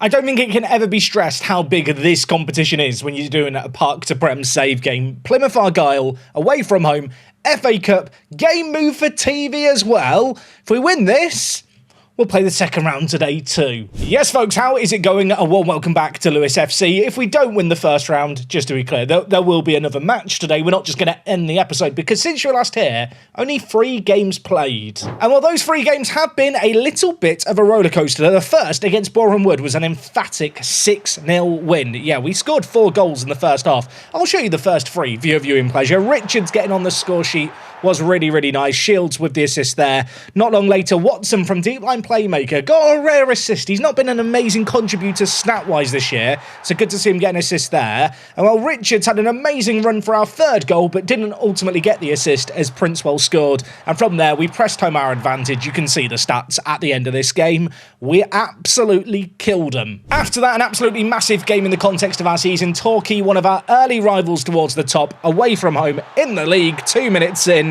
I don't think it can ever be stressed how big this competition is when you're doing a Park to Prem save game. Plymouth Argyle, away from home, FA Cup, game move for TV as well. If we win this, we'll play the second round today too. Yes, folks, how is it going? A warm welcome back to Lewis FC. If we don't win the first round, just to be clear, there will be another match today. We're not just going to end the episode because since you were last here, only 3 games played. And while those 3 games have been a little bit of a rollercoaster, the first against Boreham Wood was an emphatic 6-0 win. Yeah, we scored 4 goals in the first half. I'll show you the first 3 for your viewing pleasure. Richards getting on the score sheet was really, really nice. Shields with the assist there. Not long later, Watson from deep line playmaker got a rare assist. He's not been an amazing contributor stat-wise this year, so good to see him get an assist there. And while Richards had an amazing run for our 3rd goal, but didn't ultimately get the assist as Princewell scored. And from there, we pressed home our advantage. You can see the stats at the end of this game. We absolutely killed them. After that, an absolutely massive game in the context of our season. Torquay, one of our early rivals towards the top, away from home in the league, 2 minutes in.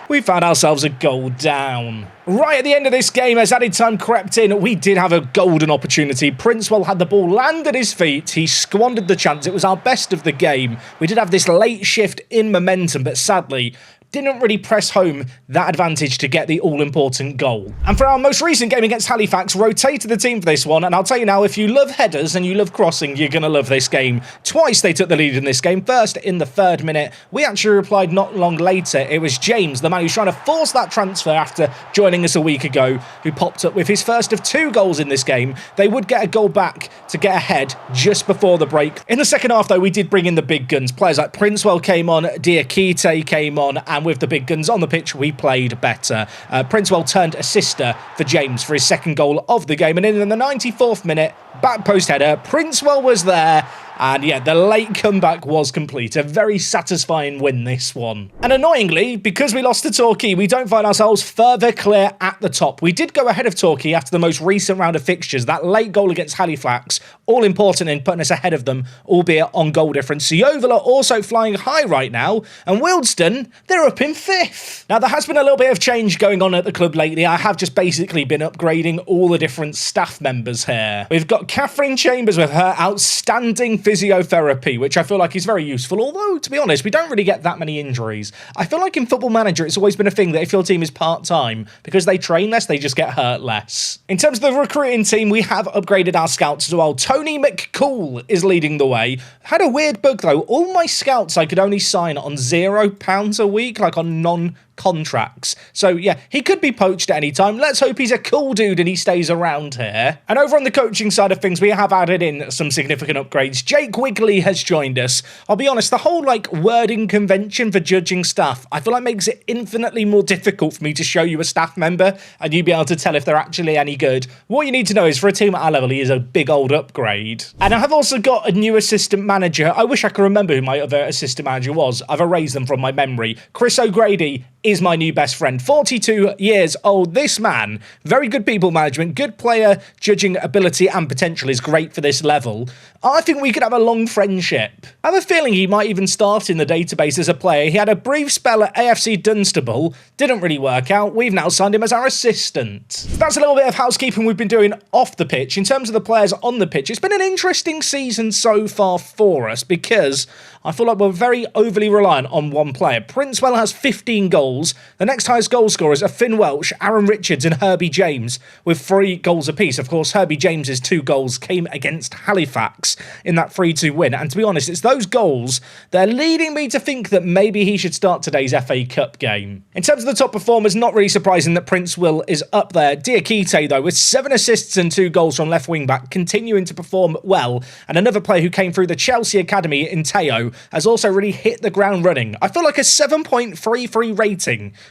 We found ourselves a goal down. Right at the end of this game, as added time crept in, we did have a golden opportunity. Princewell had the ball land at his feet. He squandered the chance. It was our best of the game. We did have this late shift in momentum, but sadly, didn't really press home that advantage to get the all-important goal. And for our most recent game against Halifax, rotated the team for this one, and I'll tell you now, if you love headers and you love crossing, you're going to love this game. Twice they took the lead in this game. First, in the 3rd minute. We actually replied not long later. It was James, the man who's trying to force that transfer after joining us a week ago, who popped up with his first of 2 goals in this game. They would get a goal back to get ahead just before the break. In the second half, though, we did bring in the big guns. Players like Princewell came on, Diakite came on, and with the big guns on the pitch, we played better. Princewell turned assister for James for his 2nd goal of the game, and in the 94th minute, back post header, Princewell was there, and yeah, the late comeback was complete. A very satisfying win, this one. And annoyingly, because we lost to Torquay, we don't find ourselves further clear at the top. We did go ahead of Torquay after the most recent round of fixtures. That late goal against Halifax, all important in putting us ahead of them, albeit on goal difference. Yeovil are also flying high right now, and Wealdstone, they're up in 5th. Now, there has been a little bit of change going on at the club lately. I have just basically been upgrading all the different staff members here. We've got Catherine Chambers with her outstanding physiotherapy, which I feel like is very useful, although, to be honest, we don't really get that many injuries. I feel like in Football Manager, it's always been a thing that if your team is part-time, because they train less, they just get hurt less. In terms of the recruiting team, we have upgraded our scouts as well. Tony McCool is leading the way. Had a weird bug, though. All my scouts I could only sign on £0 a week, like on non-contracts. So yeah, he could be poached at any time. Let's hope he's a cool dude and he stays around here. And over on the coaching side of things, we have added in some significant upgrades. Jake Wigley has joined us. I'll be honest, the whole wording convention for judging staff, I feel like makes it infinitely more difficult for me to show you a staff member and you be able to tell if they're actually any good. What you need to know is for a team at our level, he is a big old upgrade. And I have also got a new assistant manager. I wish I could remember who my other assistant manager was. I've erased them from my memory. Chris O'Grady is my new best friend. 42 years old. This man, very good people management, good player judging ability and potential is great for this level. I think we could have a long friendship. I have a feeling he might even start in the database as a player. He had a brief spell at AFC Dunstable, didn't really work out. We've now signed him as our assistant. That's a little bit of housekeeping we've been doing off the pitch. In terms of the players on the pitch, it's been an interesting season so far for us because I feel like we're very overly reliant on one player. Princewell has 15 goals. The next highest goal scorers are Finn Welsh, Aaron Richards and Herbie James with 3 goals apiece. Of course, Herbie James's 2 goals came against Halifax in that 3-2 win. And to be honest, it's those goals that are leading me to think that maybe he should start today's FA Cup game. In terms of the top performers, not really surprising that Princewell is up there. Diakite, though, with 7 assists and 2 goals from left wing-back, continuing to perform well. And another player who came through the Chelsea Academy in Teo has also really hit the ground running. I feel like a 7.33 rating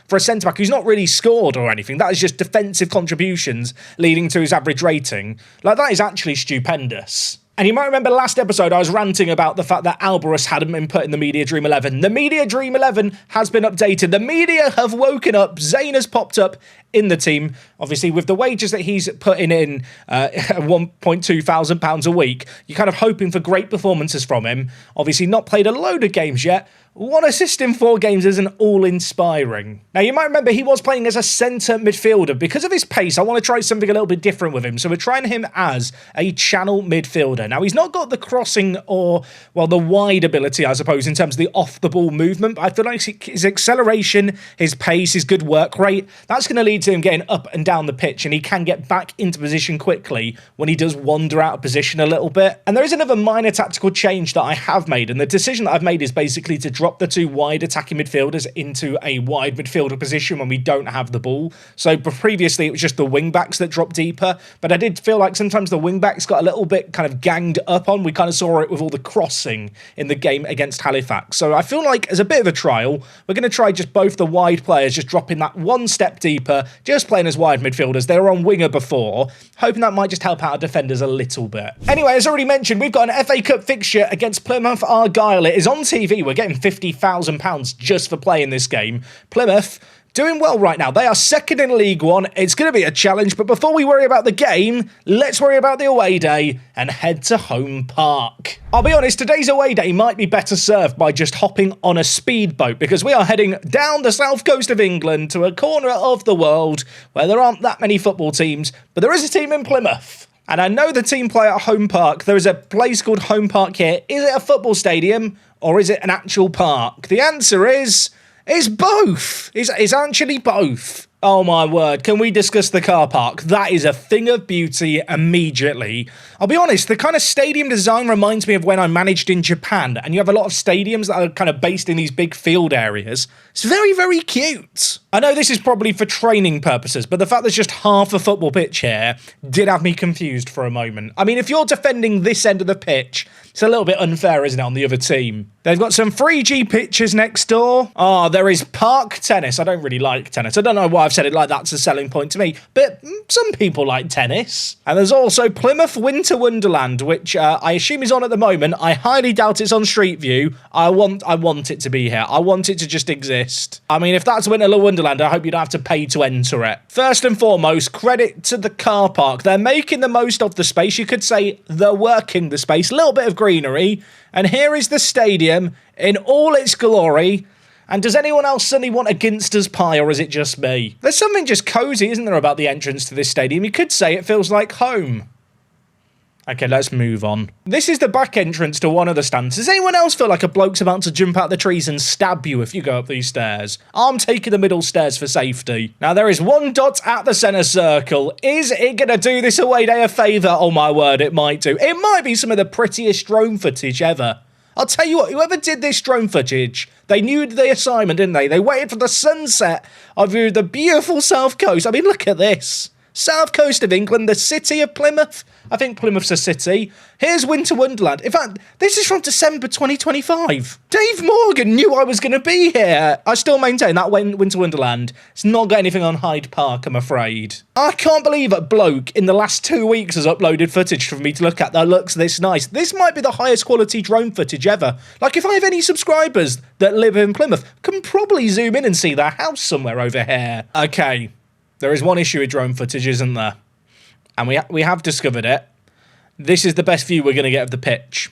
for a centre-back who's not really scored or anything. That is just defensive contributions leading to his average rating. That is actually stupendous. And you might remember last episode I was ranting about the fact that Alvarez hadn't been put in the Media Dream 11. The Media Dream 11 has been updated. The media have woken up. Zane has popped up in the team. Obviously, with the wages that he's putting in, £1,200 a week, you're kind of hoping for great performances from him. Obviously, not played a load of games yet. 1 assist in 4 games isn't all inspiring. Now, you might remember he was playing as a centre midfielder. Because of his pace, I want to try something a little bit different with him. So we're trying him as a channel midfielder. Now, he's not got the crossing or, well, the wide ability, I suppose, in terms of the off-the-ball movement. But I feel like his acceleration, his pace, his good work rate, that's going to lead to him getting up and down the pitch. And he can get back into position quickly when he does wander out of position a little bit. And there is another minor tactical change that I have made. And the decision that I've made is basically to drop the 2 wide attacking midfielders into a wide midfielder position when we don't have the ball. So previously it was just the wing-backs that dropped deeper, but I did feel like sometimes the wing-backs got a little bit kind of ganged up on. We kind of saw it with all the crossing in the game against Halifax. So I feel like as a bit of a trial, we're going to try just both the wide players, just dropping that 1 step deeper, just playing as wide midfielders. They were on winger before, hoping that might just help out our defenders a little bit. Anyway, as already mentioned, we've got an FA Cup fixture against Plymouth Argyle. It is on TV. We're getting £50,000 just for playing this game. Plymouth doing well right now. They are second in League One. It's going to be a challenge, but before we worry about the game, let's worry about the away day and head to Home Park. I'll be honest, today's away day might be better served by just hopping on a speedboat, because we are heading down the south coast of England to a corner of the world where there aren't that many football teams, but there is a team in Plymouth. And I know the team play at Home Park. There is a place called Home Park here. Is it a football stadium or is it an actual park? The answer is both. It's actually both. Oh my word, can we discuss the car park? That is a thing of beauty immediately. I'll be honest, the kind of stadium design reminds me of when I managed in Japan, and you have a lot of stadiums that are kind of based in these big field areas. It's very, very cute. I know this is probably for training purposes, but the fact there's just half a football pitch here did have me confused for a moment. I mean, if you're defending this end of the pitch, it's a little bit unfair, isn't it, on the other team? They've got some 3G pitches next door. Oh, there is park tennis. I don't really like tennis. I don't know why I've said it like that's a selling point to me, but some people like tennis. And there's also Plymouth Winter Wonderland, which I assume is on at the moment. I highly doubt it's on Street View. I want it to be here. I want it to just exist. I mean, if that's Winter Wonderland, I hope you don't have to pay to enter it. First and foremost, credit to the car park. They're making the most of the space. You could say they're working the space. A little bit of greenery. And here is the stadium in all its glory. And does anyone else suddenly want a Ginster's pie, or is it just me? There's something just cozy, isn't there, about the entrance to this stadium? You could say it feels like home. Okay, let's move on. This is the back entrance to one of the stands. Does anyone else feel like a bloke's about to jump out the trees and stab you if you go up these stairs? I'm taking the middle stairs for safety. Now, there is 1 dot at the centre circle. Is it going to do this away day a favour? Oh, my word, it might do. It might be some of the prettiest drone footage ever. I'll tell you what, whoever did this drone footage, they knew the assignment, didn't they? They waited for the sunset of the beautiful south coast. I mean, look at this. South coast of England, the city of Plymouth. I think Plymouth's a city. Here's Winter Wonderland. In fact, this is from December 2025. Dave Morgan knew I was going to be here. I still maintain that Winter Wonderland. It's not got anything on Hyde Park, I'm afraid. I can't believe a bloke in the last 2 weeks has uploaded footage for me to look at that looks this nice. This might be the highest quality drone footage ever. Like, if I have any subscribers that live in Plymouth, can probably zoom in and see their house somewhere over here. Okay. There is one issue with drone footage, isn't there? And we have discovered it. This is the best view we're going to get of the pitch.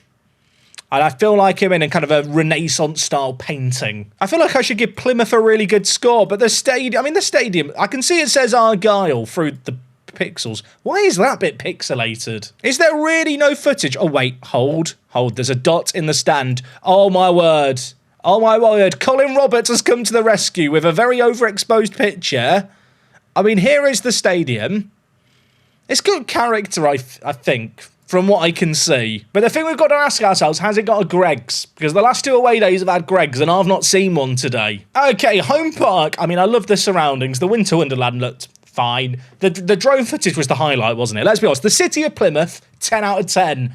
And I feel like I'm in a kind of a Renaissance-style painting. I feel like I should give Plymouth a really good score, but the stadium, I can see it says Argyle through the pixels. Why is that bit pixelated? Is there really no footage? Oh, wait, hold. There's a dot in the stand. Oh, my word. Oh, my word. Colin Roberts has come to the rescue with a very overexposed picture. I mean, here is the stadium. It's good character, I think, from what I can see. But the thing we've got to ask ourselves, has it got a Greggs? Because the last 2 away days have had Greggs, and I've not seen one today. Okay, Home Park. I mean, I love the surroundings. The Winter Wonderland looked fine. The drone footage was the highlight, wasn't it? Let's be honest. The city of Plymouth, 10 out of 10.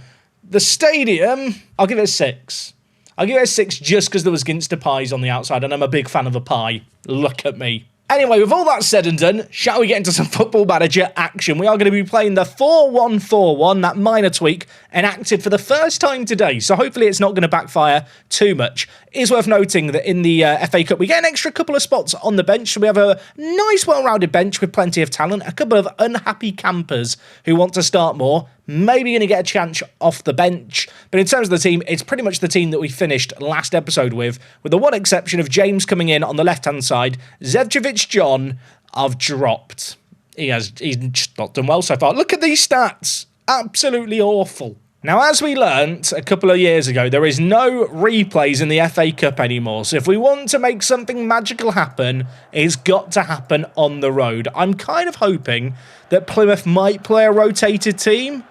The stadium, I'll give it a 6. I'll give it a 6 just because there was Ginster pies on the outside, and I'm a big fan of a pie. Look at me. Anyway, with all that said and done, shall we get into some Football Manager action? We are going to be playing the 4-1-4-1, that minor tweak, enacted for the first time today, so hopefully it's not going to backfire too much. It is worth noting that in the FA Cup, we get an extra couple of spots on the bench, so we have a nice, well-rounded bench with plenty of talent, a couple of unhappy campers who want to start more, maybe going to get a chance off the bench. But in terms of the team, it's pretty much the team that we finished last episode with the one exception of James coming in on the left-hand side. Zevcevic John, I've dropped. He's just not done well so far. Look at these stats. Absolutely awful. Now, as we learnt a couple of years ago, there is no replays in the FA Cup anymore. So if we want to make something magical happen, it's got to happen on the road. I'm kind of hoping that Plymouth might play a rotated team.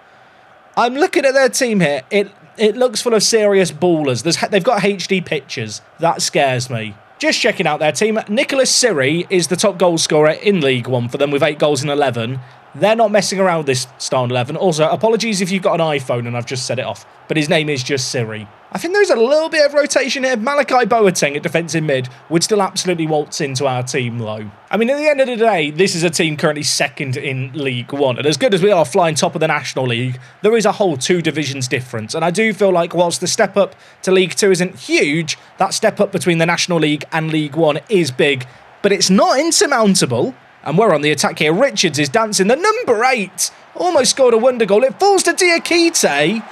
I'm looking at their team here. It looks full of serious ballers. They've got HD pictures. That scares me. Just checking out their team. Nicholas Siri is the top goal scorer in League One for them with 8 goals in 11. They're not messing around with this start 11. Also, apologies if you've got an iPhone and I've just set it off, but his name is just Siri. I think there's a little bit of rotation here. Malachi Boateng at defensive mid would still absolutely waltz into our team, though. I mean, at the end of the day, this is a team currently second in League One. And as good as we are flying top of the National League, there is a whole 2 divisions difference. And I do feel like whilst the step up to League 2 isn't huge, that step up between the National League and League 1 is big. But it's not insurmountable. And we're on the attack here. Richards is dancing. The number 8 almost scored a wonder goal. It falls to Diakite.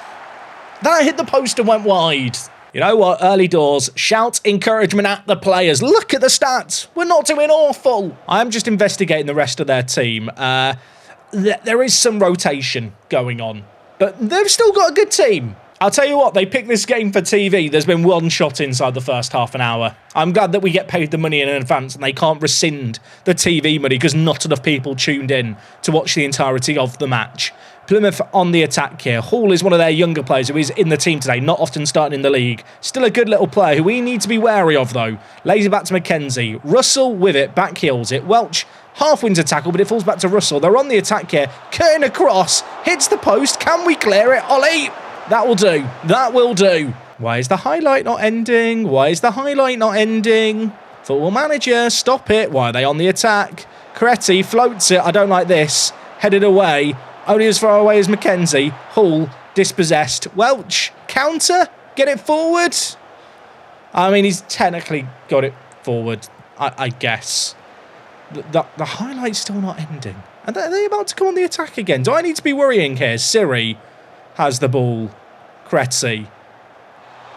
That hit the post and went wide. You know what? Early doors. Shout encouragement at the players. Look at the stats. We're not doing awful. I'm just investigating the rest of their team. There is some rotation going on. But they've still got a good team. I'll tell you what, they picked this game for TV. There's been one shot inside the first half an hour. I'm glad that we get paid the money in advance and they can't rescind the TV money because not enough people tuned in to watch the entirety of the match. Plymouth on the attack here. Hall is one of their younger players who is in the team today, not often starting in the league. Still a good little player who we need to be wary of, though. Lays it back to Mackenzie. Russell with it, back heels it. Welch half wins a tackle, but it falls back to Russell. They're on the attack here. Curtin across, hits the post. Can we clear it? Ollie! That will do. That will do. Why is the highlight not ending? Why is the highlight not ending? Football Manager, stop it. Why are they on the attack? Coretti floats it. I don't like this. Headed away. Only as far away as Mackenzie. Hall, dispossessed. Welch, counter. Get it forward. I mean, he's technically got it forward, I guess. The highlight's still not ending. Are they about to come on the attack again? Do I need to be worrying here? Siri has the ball. Coretti.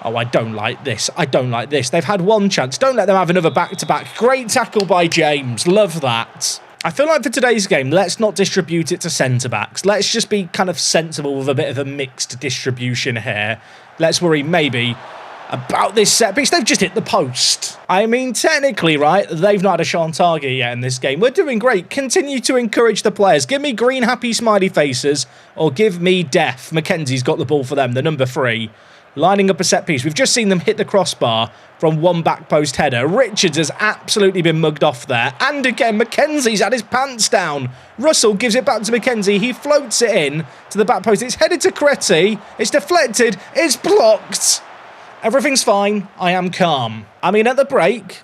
Oh, I don't like this. I don't like this. They've had one chance. Don't let them have another back-to-back. Great tackle by James. Love that. I feel like for today's game, let's not distribute it to centre-backs. Let's just be kind of sensible with a bit of a mixed distribution here. Let's worry maybe about this set piece. They've just hit the post. I mean, technically, right, they've not had a shot on target yet in this game. We're doing great. Continue to encourage the players. Give me green, happy, smiley faces, or give me death. Mackenzie's got the ball for them, the number 3. Lining up a set piece. We've just seen them hit the crossbar from one back post header. Richards has absolutely been mugged off there. And again, Mackenzie's had his pants down. Russell gives it back to Mackenzie. He floats it in to the back post. It's headed to Coretti. It's deflected. It's blocked. Everything's fine. I am calm. I mean, at the break,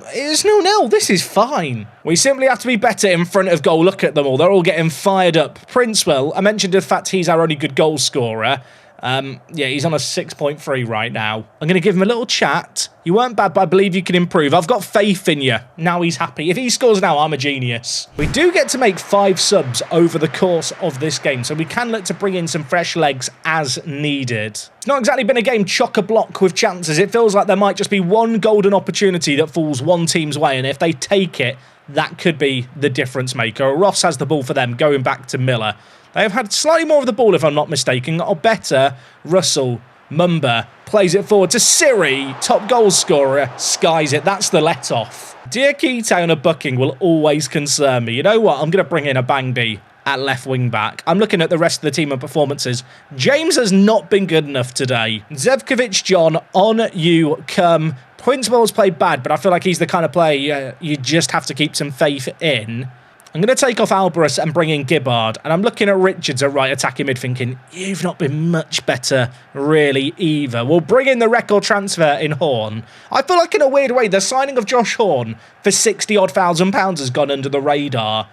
it's 0-0. This is fine. We simply have to be better in front of goal. Look at them all. They're all getting fired up. Princewell, I mentioned the fact he's our only good goal scorer. Yeah, he's on a 6.3 right now. I'm going to give him a little chat. You weren't bad, but I believe you can improve. I've got faith in you. Now he's happy. If he scores now, I'm a genius. We do get to make 5 subs over the course of this game, so we can look to bring in some fresh legs as needed. It's not exactly been a game chock-a-block with chances. It feels like there might just be one golden opportunity that falls one team's way, and if they take it, that could be the difference maker. Ross has the ball for them, going back to Miller. They have had slightly more of the ball, if I'm not mistaken. Or better, Russell, Mumba, plays it forward to Siri. Top goal scorer, skies it. That's the let-off. Diakite on a bucking will always concern me. You know what? I'm going to bring in a Bangdi at left wing back. I'm looking at the rest of the team and performances. James has not been good enough today. Zevcevic John, on you come. Princewell's played bad, but I feel like he's the kind of player you just have to keep some faith in. I'm going to take off Alvarez and bring in Gibbard. And I'm looking at Richards at right attacking mid thinking, you've not been much better, really, either. We'll bring in the record transfer in Horn. I feel like in a weird way, the signing of Josh Horn for 60-odd thousand pounds has gone under the radar.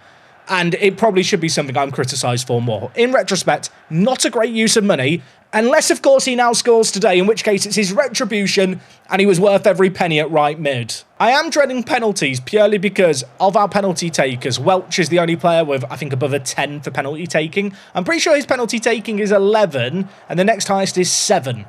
And it probably should be something I'm criticised for more. In retrospect, not a great use of money, unless, of course, he now scores today, in which case it's his retribution, and he was worth every penny at right mid. I am dreading penalties purely because of our penalty takers. Welch is the only player with, I think, above a 10 for penalty taking. I'm pretty sure his penalty taking is 11, and the next highest is 7,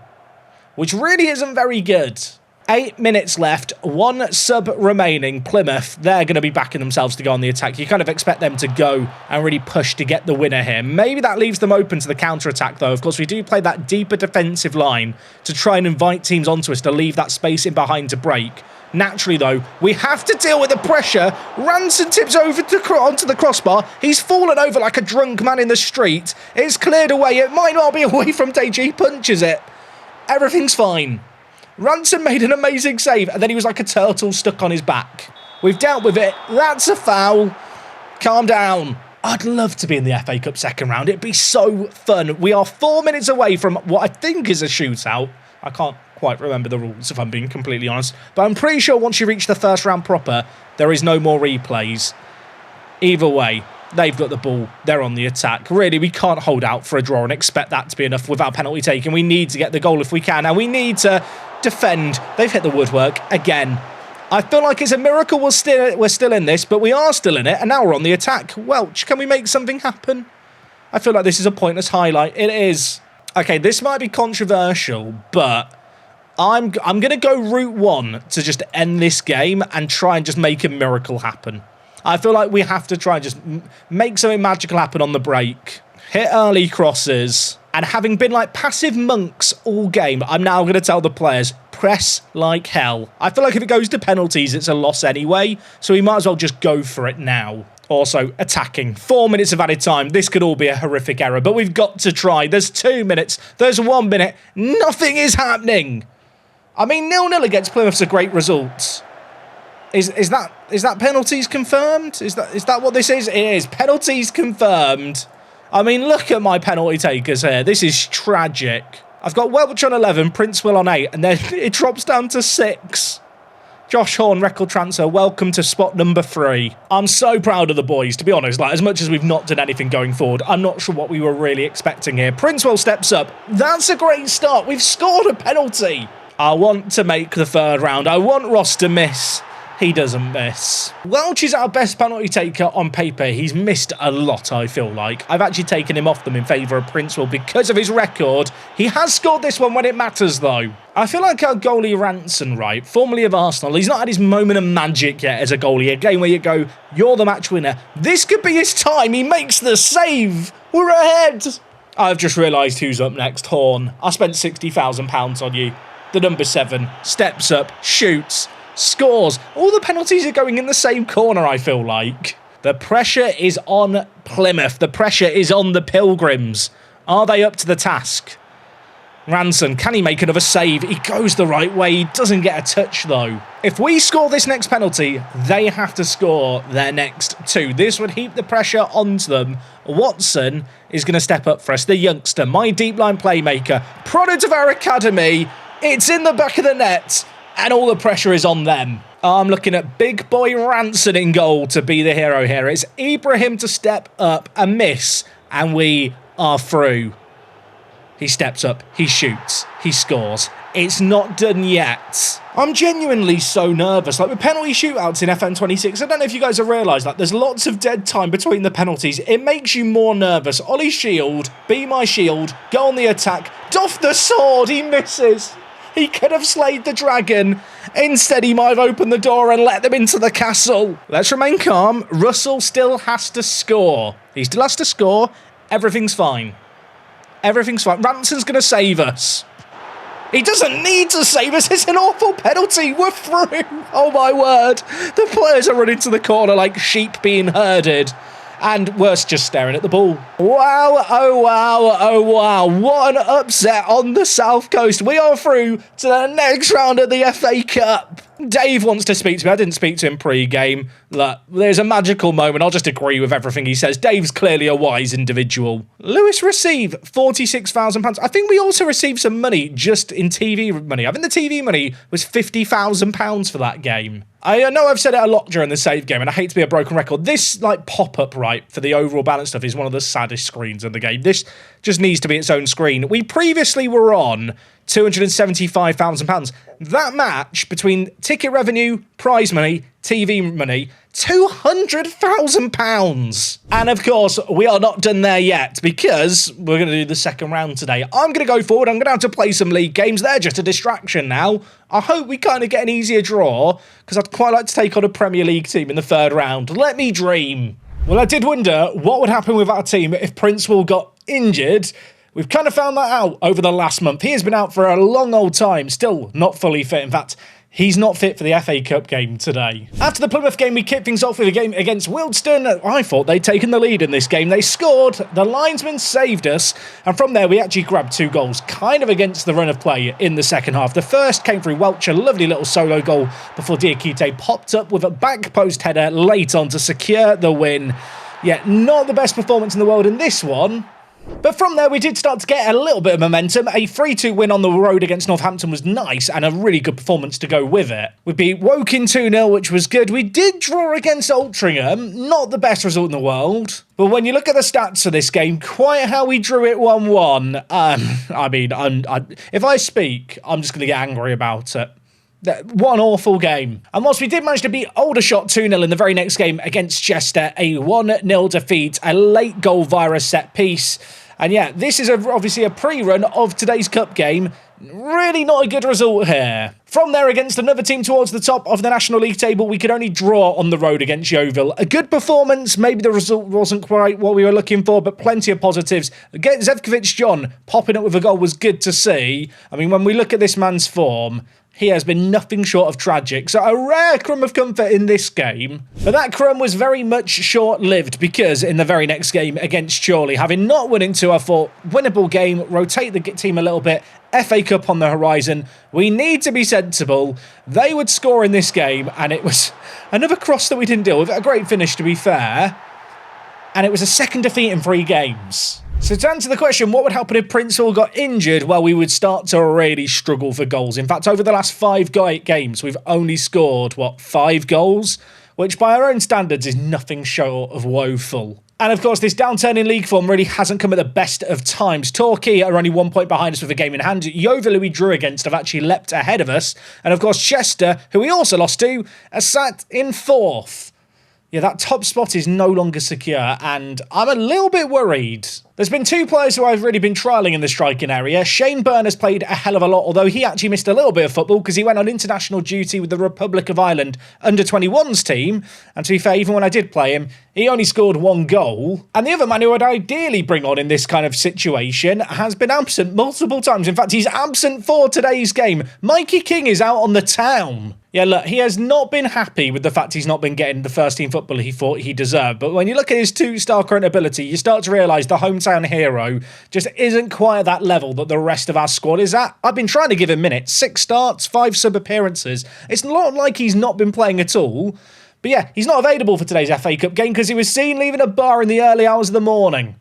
which really isn't very good. 8 minutes left, 1 sub remaining. Plymouth, they're going to be backing themselves to go on the attack. You kind of expect them to go and really push to get the winner here. Maybe that leaves them open to the counter-attack, though. Of course, we do play that deeper defensive line to try and invite teams onto us to leave that space in behind to break. Naturally, though, we have to deal with the pressure. Ranson tips over onto the crossbar. He's fallen over like a drunk man in the street. It's cleared away. It might not be away from Deji. He punches it. Everything's fine. Ransom made an amazing save, and then he was like a turtle stuck on his back. We've dealt with it. That's a foul. Calm down. I'd love to be in the FA Cup second round. It'd be so fun. We are 4 minutes away from what I think is a shootout. I can't quite remember the rules, if I'm being completely honest. But I'm pretty sure once you reach the first round proper, there is no more replays. Either way, they've got the ball. They're on the attack. Really, we can't hold out for a draw and expect that to be enough without penalty taking. We need to get the goal if we can, and we need to defend. They've hit the woodwork again. I feel like it's a miracle we're still in this, but we are still in it, and now we're on the attack. Welch, can we make something happen? I feel like this is a pointless highlight. It is. Okay, this might be controversial, but I'm going to go route 1 to just end this game and try and just make a miracle happen. I feel like we have to try and just make something magical happen on the break. Hit early crosses. And having been like passive monks all game, I'm now going to tell the players, press like hell. I feel like if it goes to penalties, it's a loss anyway. So we might as well just go for it now. Also, attacking. 4 minutes of added time. This could all be a horrific error, but we've got to try. There's 2 minutes. There's 1 minute. Nothing is happening. I mean, 0-0 against Plymouth's a great result. Is that penalties confirmed? Is that what this is? It is. Penalties confirmed. I mean, look at my penalty takers here. This is tragic. I've got Welch on 11, Princewell on 8, and then it drops down to 6. Josh Horn, record transfer. Welcome to spot number 3. I'm so proud of the boys, to be honest. Like, as much as we've not done anything going forward, I'm not sure what we were really expecting here. Princewell steps up. That's a great start. We've scored a penalty. I want to make the third round. I want Ross to miss. He doesn't miss. Welch is our best penalty taker on paper. He's missed a lot, I feel like. I've actually taken him off them in favour of Princewell because of his record. He has scored this one when it matters, though. I feel like our goalie Ranson, right, formerly of Arsenal, he's not had his moment of magic yet as a goalie. A game where you go, you're the match winner. This could be his time. He makes the save. We're ahead. I've just realised who's up next. Horn. I spent £60,000 on you. The number 7 steps up, shoots, scores. All the penalties are going in the same corner, I feel like. The pressure is on Plymouth. The pressure is on the Pilgrims. Are they up to the task? Ranson, can he make another save? He goes the right way. He doesn't get a touch, though. If we score this next penalty, they have to score their next 2. This would heap the pressure onto them. Watson is going to step up for us. The youngster, my deep line playmaker, product of our academy. It's in the back of the net, and all the pressure is on them. I'm looking at big boy Ranson in goal to be the hero here. It's Ibrahim to step up and miss, and we are through. He steps up, he shoots, he scores. It's not done yet. I'm genuinely so nervous. Like with penalty shootouts in FM26, I don't know if you guys have realised that there's lots of dead time between the penalties. It makes you more nervous. Ollie Shield, be my shield, go on the attack, doff the sword, he misses. He could have slayed the dragon. Instead, he might have opened the door and let them into the castle. Let's remain calm. Russell still has to score. He still has to score. Everything's fine. Everything's fine. Ranson's going to save us. He doesn't need to save us. It's an awful penalty. We're through. Oh, my word. The players are running to the corner like sheep being herded. And we're just staring at the ball. Wow, oh wow, oh wow. What an upset on the South Coast. We are through to the next round of the FA Cup. Dave wants to speak to me. I didn't speak to him pre-game. Look, there's a magical moment. I'll just agree with everything he says. Dave's clearly a wise individual. Lewis received £46,000. I think we also received some money just in TV money. I think the TV money was £50,000 for that game. I know I've said it a lot during the save game, and I hate to be a broken record. This, like, pop-up, right, for the overall balance stuff is one of the saddest screens in the game. This just needs to be its own screen. We previously were on £275,000. That match between ticket revenue, prize money, TV money, £200,000. And of course, we are not done there yet because we're going to do the second round today. I'm going to go forward. I'm going to have to play some league games. They're just a distraction now. I hope we kind of get an easier draw because I'd quite like to take on a Premier League team in the third round. Let me dream. Well, I did wonder what would happen with our team if Princewell got injured. We've kind of found that out over the last month. He has been out for a long old time, still not fully fit. In fact, he's not fit for the FA Cup game today. After the Plymouth game, we kicked things off with a game against Wildston. I thought they'd taken the lead in this game. They scored, the linesman saved us, and from there we actually grabbed 2 goals, kind of against the run of play in the second half. The first came through Welch, a lovely little solo goal before Diakite popped up with a back post header late on to secure the win. Yet not the best performance in the world in this one. But from there, we did start to get a little bit of momentum. A 3-2 win on the road against Northampton was nice, and a really good performance to go with it. We beat Woking 2-0, which was good. We did draw against Altrincham, not the best result in the world. But when you look at the stats of this game, quite how we drew it 1-1. If I speak, I'm just going to get angry about it. One awful game. And whilst we did manage to beat Aldershot 2-0 in the very next game against Chester, a 1-0 defeat, a late goal via a set piece. And yeah, this is obviously a pre-run of today's cup game. Really not a good result here. From there, against another team towards the top of the National League table, we could only draw on the road against Yeovil. A good performance, maybe the result wasn't quite what we were looking for, but plenty of positives. Zevkovic John popping up with a goal was good to see. I mean, when we look at this man's form, he has been nothing short of tragic. So a rare crumb of comfort in this game. But that crumb was very much short-lived because in the very next game against Chorley, having not won into, I thought, winnable game, rotate the team a little bit, FA Cup on the horizon. We need to be sensible. They would score in this game, and it was another cross that we didn't deal with. A great finish, to be fair. And it was a second defeat in 3 games. So to answer the question, what would happen if Princewell got injured? Well, we would start to really struggle for goals. In fact, over the last 5 games, we've only scored, 5 goals? Which by our own standards is nothing short of woeful. And of course, this downturn in league form really hasn't come at the best of times. Torquay are only 1 point behind us with a game in hand. Yeovil, who we drew against, have actually leapt ahead of us. And of course, Chester, who we also lost to, are sat in 4th. Yeah, that top spot is no longer secure, and I'm a little bit worried. There's been 2 players who I've really been trialling in the striking area. Shane Byrne has played a hell of a lot, although he actually missed a little bit of football because he went on international duty with the Republic of Ireland under-21s team. And to be fair, even when I did play him, he only scored 1 goal. And the other man who I'd ideally bring on in this kind of situation has been absent multiple times. In fact, he's absent for today's game. Mikey King is out on the town. Yeah, look, he has not been happy with the fact he's not been getting the first team football he thought he deserved. But when you look at his 2-star current ability, you start to realise the hometown hero just isn't quite at that level that the rest of our squad is at. I've been trying to give him minutes. 6 starts, 5 sub-appearances. It's not like he's not been playing at all. But yeah, he's not available for today's FA Cup game because he was seen leaving a bar in the early hours of the morning.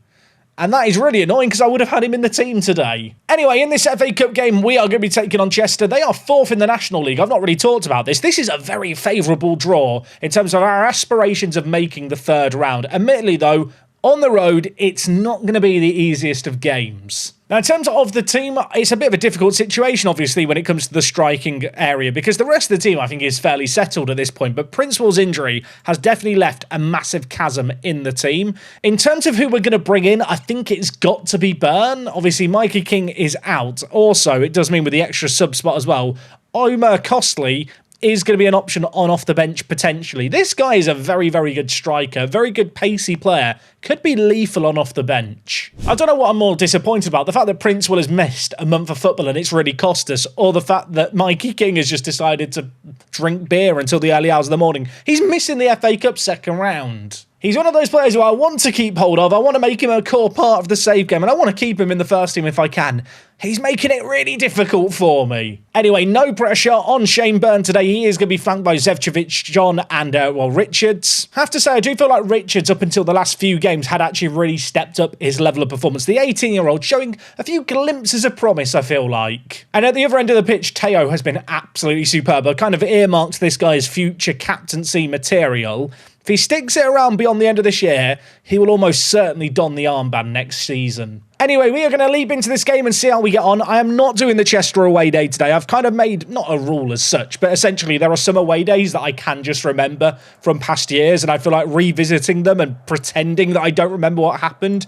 And that is really annoying because I would have had him in the team today. Anyway, in this FA Cup game, we are going to be taking on Chester. They are 4th in the National League. I've not really talked about this. This is a very favourable draw in terms of our aspirations of making the third round. Admittedly, though, on the road, it's not going to be the easiest of games. Now, in terms of the team, it's a bit of a difficult situation, obviously, when it comes to the striking area, because the rest of the team, I think, is fairly settled at this point, but Princewell's injury has definitely left a massive chasm in the team. In terms of who we're going to bring in, I think it's got to be Byrne. Obviously, Mikey King is out. Also, it does mean with the extra sub spot as well, Omer Costley is going to be an option on off the bench potentially. This guy is a very, very good striker, very good pacey player, could be lethal on off the bench. I don't know what I'm more disappointed about, the fact that Princewell has missed a month of football and it's really cost us, or the fact that Mikey King has just decided to drink beer until the early hours of the morning. He's missing the FA Cup second round. He's one of those players who I want to keep hold of. I want to make him a core part of the save game, and I want to keep him in the first team if I can. He's making it really difficult for me. Anyway, no pressure on Shane Byrne today. He is going to be flanked by Zevcevic, John, and, Richards. Have to say, I do feel like Richards, up until the last few games, had actually really stepped up his level of performance. The 18-year-old showing a few glimpses of promise, I feel like. And at the other end of the pitch, Teo has been absolutely superb. I kind of earmarked this guy's future captaincy material. If he sticks it around beyond the end of this year, he will almost certainly don the armband next season. Anyway, we are going to leap into this game and see how we get on. I am not doing the Chester away day today. I've kind of made, not a rule as such, but essentially there are some away days that I can just remember from past years, and I feel like revisiting them and pretending that I don't remember what happened,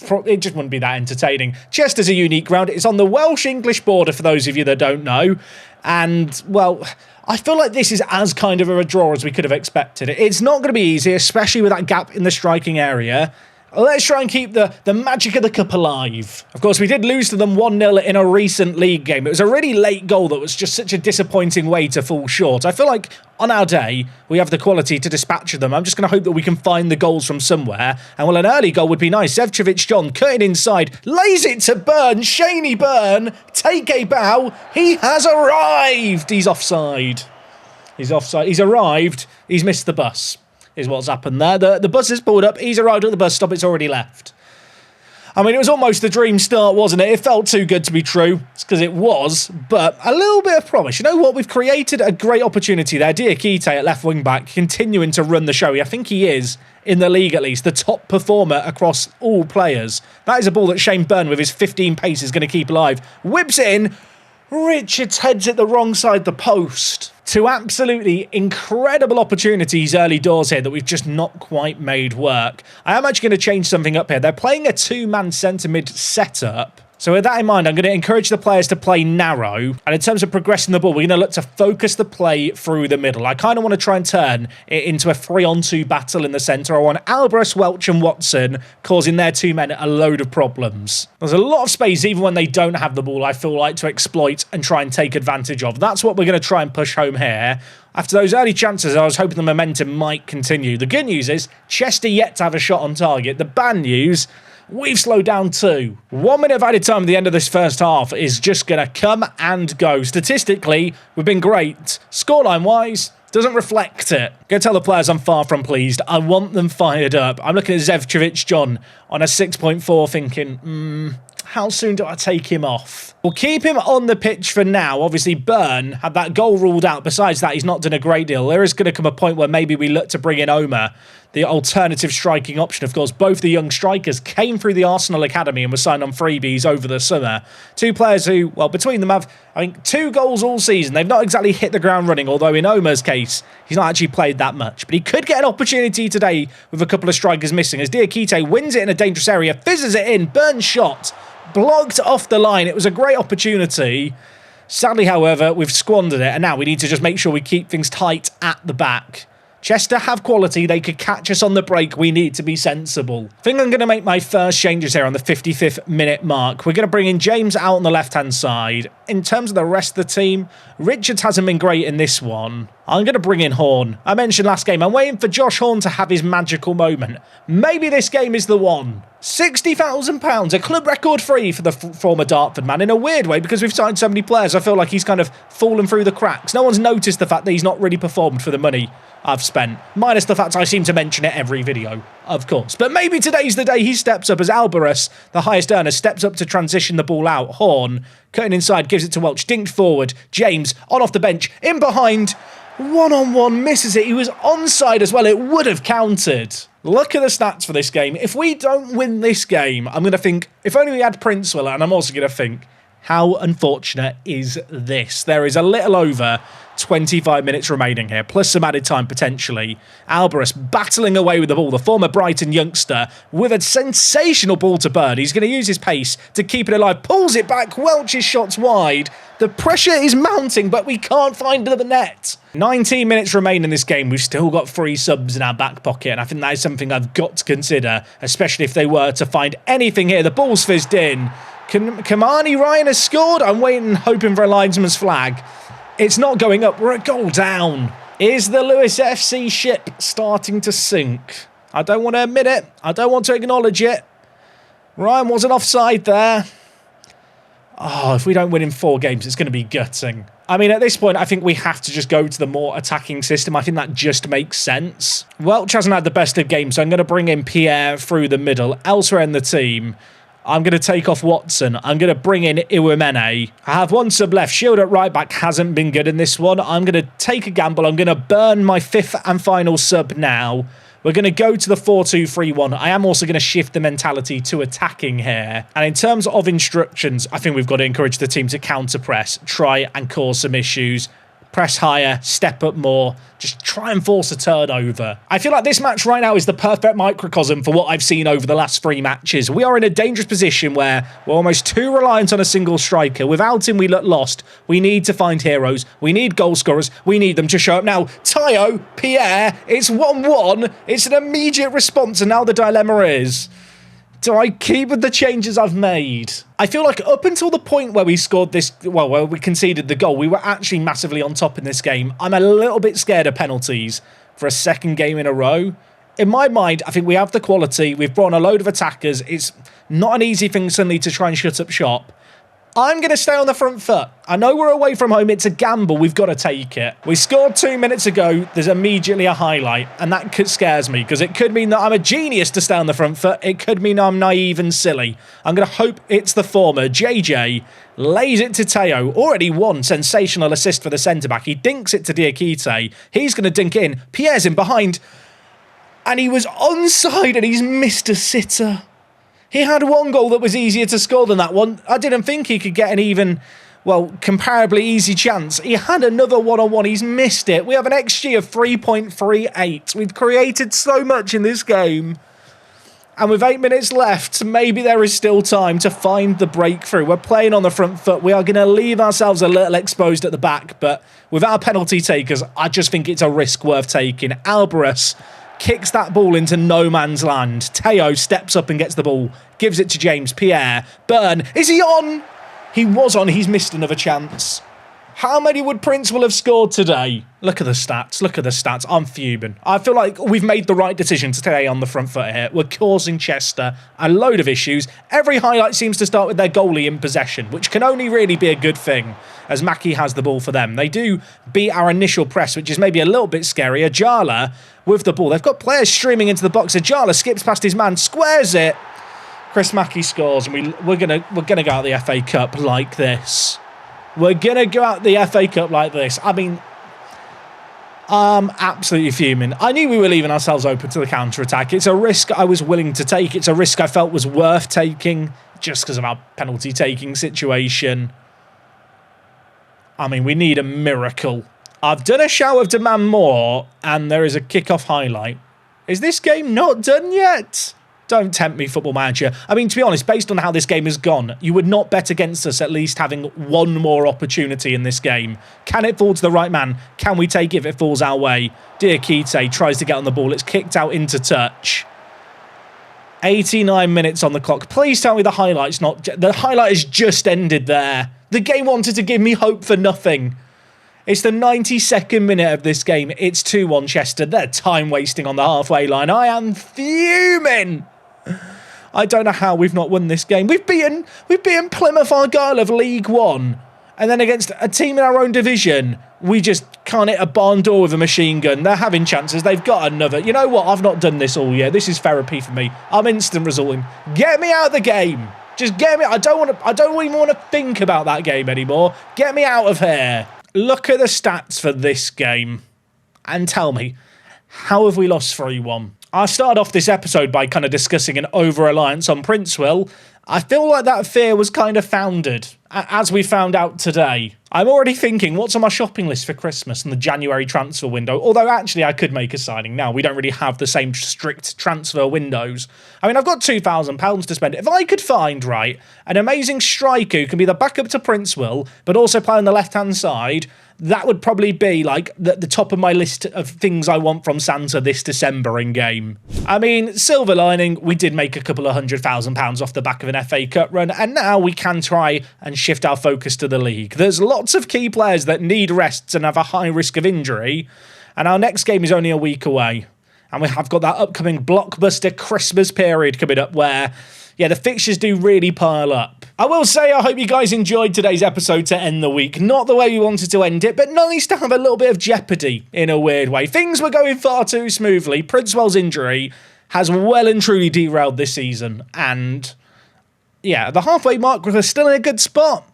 it just wouldn't be that entertaining. Chester's a unique ground. It's on the Welsh-English border, for those of you that don't know, and, well, I feel like this is as kind of a draw as we could have expected. It's not going to be easy, especially with that gap in the striking area. Let's try and keep the magic of the cup alive. Of course, we did lose to them 1-0 in a recent league game. It was a really late goal that was just such a disappointing way to fall short. I feel like on our day, we have the quality to dispatch them. I'm just going to hope that we can find the goals from somewhere. And, well, an early goal would be nice. Zevcevic John cutting inside, lays it to Byrne. Shaney Byrne, take a bow. He has arrived. He's offside. He's offside. He's arrived. He's missed the bus, is what's happened there. The bus has pulled up. He's arrived at the bus stop. It's already left. I mean, it was almost a dream start, wasn't it? It felt too good to be true. It's because it was, but a little bit of promise. You know what? We've created a great opportunity there. Diakite at left wing back, continuing to run the show. I think he is, in the league at least, the top performer across all players. That is a ball that Shane Byrne, with his 15 pace, is going to keep alive. Whips it in. Richards heads it the wrong side the post. Two absolutely incredible opportunities early doors here that we've just not quite made work. I am actually going to change something up here. They're playing a two-man centre mid setup. So with that in mind, I'm going to encourage the players to play narrow. And in terms of progressing the ball, we're going to look to focus the play through the middle. I kind of want to try and turn it into a 3-on-2 battle in the centre. I want Alvarez, Welch and Watson causing their two men a load of problems. There's a lot of space, even when they don't have the ball, I feel like, to exploit and try and take advantage of. That's what we're going to try and push home here. After those early chances, I was hoping the momentum might continue. The good news is Chester yet to have a shot on target. The bad news, we've slowed down too. 1 minute of added time at the end of this first half is just going to come and go. Statistically, we've been great. Scoreline-wise, doesn't reflect it. Go tell the players I'm far from pleased. I want them fired up. I'm looking at Zevcevic John on a 6.4 thinking, how soon do I take him off? We'll keep him on the pitch for now. Obviously, Byrne had that goal ruled out. Besides that, he's not done a great deal. There is going to come a point where maybe we look to bring in Omer, the alternative striking option. Of course, both the young strikers came through the Arsenal Academy and were signed on freebies over the summer. Two players who, well, between them have, I think, 2 goals all season. They've not exactly hit the ground running, although in Omer's case, he's not actually played that much. But he could get an opportunity today with a couple of strikers missing, as Diakite wins it in a dangerous area, fizzes it in, Byrne's shot blocked off the line. It was a great opportunity. Sadly, however, we've squandered it, and now we need to just make sure we keep things tight at the back. Chester have quality. They could catch us on the break. We need to be sensible. I think I'm going to make my first changes here on the 55th minute mark. We're going to bring in James out on the left-hand side. In terms of the rest of the team, Richards hasn't been great in this one. I'm going to bring in Horn. I mentioned last game, I'm waiting for Josh Horn to have his magical moment. Maybe this game is the one. £60,000, a club record free for the former Dartford man, in a weird way, because we've signed so many players. I feel like he's kind of fallen through the cracks. No one's noticed the fact that he's not really performed for the money I've spent, minus the fact I seem to mention it every video, of course. But maybe today's the day he steps up, as Alvarez, the highest earner, steps up to transition the ball out. Horn, cutting inside, gives it to Welch, dinked forward. James, on off the bench, in behind, one-on-one, misses it. He was onside as well. It would have counted. Look at the stats for this game. If we don't win this game, I'm going to think, if only we had Princewiller, and I'm also going to think, how unfortunate is this? There is a little over 25 minutes remaining here, plus some added time potentially. Alvarez battling away with the ball, the former Brighton youngster, with a sensational ball to Byrne. He's going to use his pace to keep it alive, pulls it back, Welch's shot's wide. The pressure is mounting, but we can't find the net. 19 minutes remain in this game. We've still got 3 subs in our back pocket, and I think that is something I've got to consider, especially if they were to find anything here. The ball's fizzed in. Kamani Ryan has scored. I'm waiting, hoping for a linesman's flag. It's not going up. We're a goal down. Is the Lewis FC ship starting to sink? I don't want to admit it. I don't want to acknowledge it. Ryan wasn't offside there. Oh, if we don't win in 4 games, it's going to be gutting. I mean, at this point, I think we have to just go to the more attacking system. I think that just makes sense. Welch hasn't had the best of games, so I'm going to bring in Pierre through the middle. Elsewhere in the team, I'm going to take off Watson. I'm going to bring in Iwemene. I have one sub left. Shield at right back hasn't been good in this one. I'm going to take a gamble. I'm going to burn my 5th and final sub now. We're going to go to the 4-2-3-1. I am also going to shift the mentality to attacking here. And in terms of instructions, I think we've got to encourage the team to counter-press, try and cause some issues. Press higher, step up more, just try and force a turnover. I feel like this match right now is the perfect microcosm for what I've seen over the last 3 matches. We are in a dangerous position where we're almost too reliant on a single striker. Without him, we look lost. We need to find heroes. We need goal scorers. We need them to show up now. Tayo, Pierre, it's 1-1. It's an immediate response, and now the dilemma is, do I keep with the changes I've made? I feel like up until the point where we scored this, well, where we conceded the goal, we were actually massively on top in this game. I'm a little bit scared of penalties for a second game in a row. In my mind, I think we have the quality. We've brought on a load of attackers. It's not an easy thing suddenly to try and shut up shop. I'm going to stay on the front foot. I know we're away from home. It's a gamble. We've got to take it. We scored 2 minutes ago. There's immediately a highlight, and that scares me because it could mean that I'm a genius to stay on the front foot. It could mean I'm naive and silly. I'm going to hope it's the former. JJ lays it to Teo. Already one sensational assist for the centre-back. He dinks it to Diakite. He's going to dink in. Pierre's in behind, and he was onside, and he's missed a sitter. He had one goal that was easier to score than that one. I didn't think he could get an even, well, comparably easy chance. He had another one-on-one. He's missed it. We have an XG of 3.38. We've created so much in this game. And with 8 minutes left, maybe there is still time to find the breakthrough. We're playing on the front foot. We are going to leave ourselves a little exposed at the back. But without penalty takers, I just think it's a risk worth taking. Alvarez kicks that ball into no man's land. Teo steps up and gets the ball. Gives it to James. Pierre. Burn. Is he on? He was on. He's missed another chance. How many would Prince will have scored today? Look at the stats. Look at the stats. I'm fuming. I feel like we've made the right decision to stay on the front foot here. We're causing Chester a load of issues. Every highlight seems to start with their goalie in possession, which can only really be a good thing, as Mackie has the ball for them. They do beat our initial press, which is maybe a little bit scary. Ajala with the ball. They've got players streaming into the box. Ajala skips past his man, squares it. Chris Mackie scores, and we're gonna go out the FA Cup like this. We're going to go out the FA Cup like this. I mean, I'm absolutely fuming. I knew we were leaving ourselves open to the counter-attack. It's a risk I was willing to take. It's a risk I felt was worth taking just because of our penalty-taking situation. I mean, we need a miracle. I've done a shout of demand more, and there is a kick-off highlight. Is this game not done yet? Don't tempt me, Football Manager. I mean, to be honest, based on how this game has gone, you would not bet against us at least having one more opportunity in this game. Can it fall to the right man? Can we take it if it falls our way? Diakite tries to get on the ball. It's kicked out into touch. 89 minutes on the clock. Please tell me the highlight's not... The highlight has just ended there. The game wanted to give me hope for nothing. It's the 92nd minute of this game. It's 2-1 Chester. They're time wasting on the halfway line. I am fuming. I don't know how we've not won this game. We've beaten Plymouth Argyle of League One. And then against a team in our own division, we just can't hit a barn door with a machine gun. They're having chances. They've got another. You know what? I've not done this all year. This is therapy for me. I'm instant resorting. Get me out of the game. Just get me. I don't even want to think about that game anymore. Get me out of here. Look at the stats for this game and tell me, how have we lost 3-1? I started off this episode by kind of discussing an over-reliance on Princeville. I feel like that fear was kind of founded, as we found out today. I'm already thinking, what's on my shopping list for Christmas and the January transfer window? Although, actually, I could make a signing now. We don't really have the same strict transfer windows. I mean, I've got £2,000 to spend. If I could find, right, an amazing striker who can be the backup to Princeville, but also play on the left-hand side, that would probably be, like, the top of my list of things I want from Santa this December in-game. I mean, silver lining, we did make a couple of £100,000 off the back of an FA Cup run, and now we can try and shift our focus to the league. There's lots of key players that need rests and have a high risk of injury, and our next game is only a week away. And we have got that upcoming blockbuster Christmas period coming up where, yeah, the fixtures do really pile up. I will say I hope you guys enjoyed today's episode to end the week. Not the way we wanted to end it, but nice to have a little bit of jeopardy in a weird way. Things were going far too smoothly. Princewell's injury has well and truly derailed this season. And yeah, the halfway mark was still in a good spot.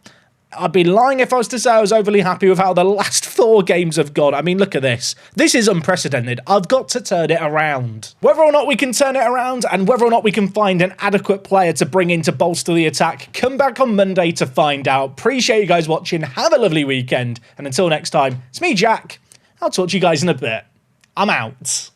I'd be lying if I was to say I was overly happy with how the last 4 games have gone. I mean, look at this. This is unprecedented. I've got to turn it around. Whether or not we can turn it around and whether or not we can find an adequate player to bring in to bolster the attack, come back on Monday to find out. Appreciate you guys watching. Have a lovely weekend. And until next time, it's me, Jack. I'll talk to you guys in a bit. I'm out.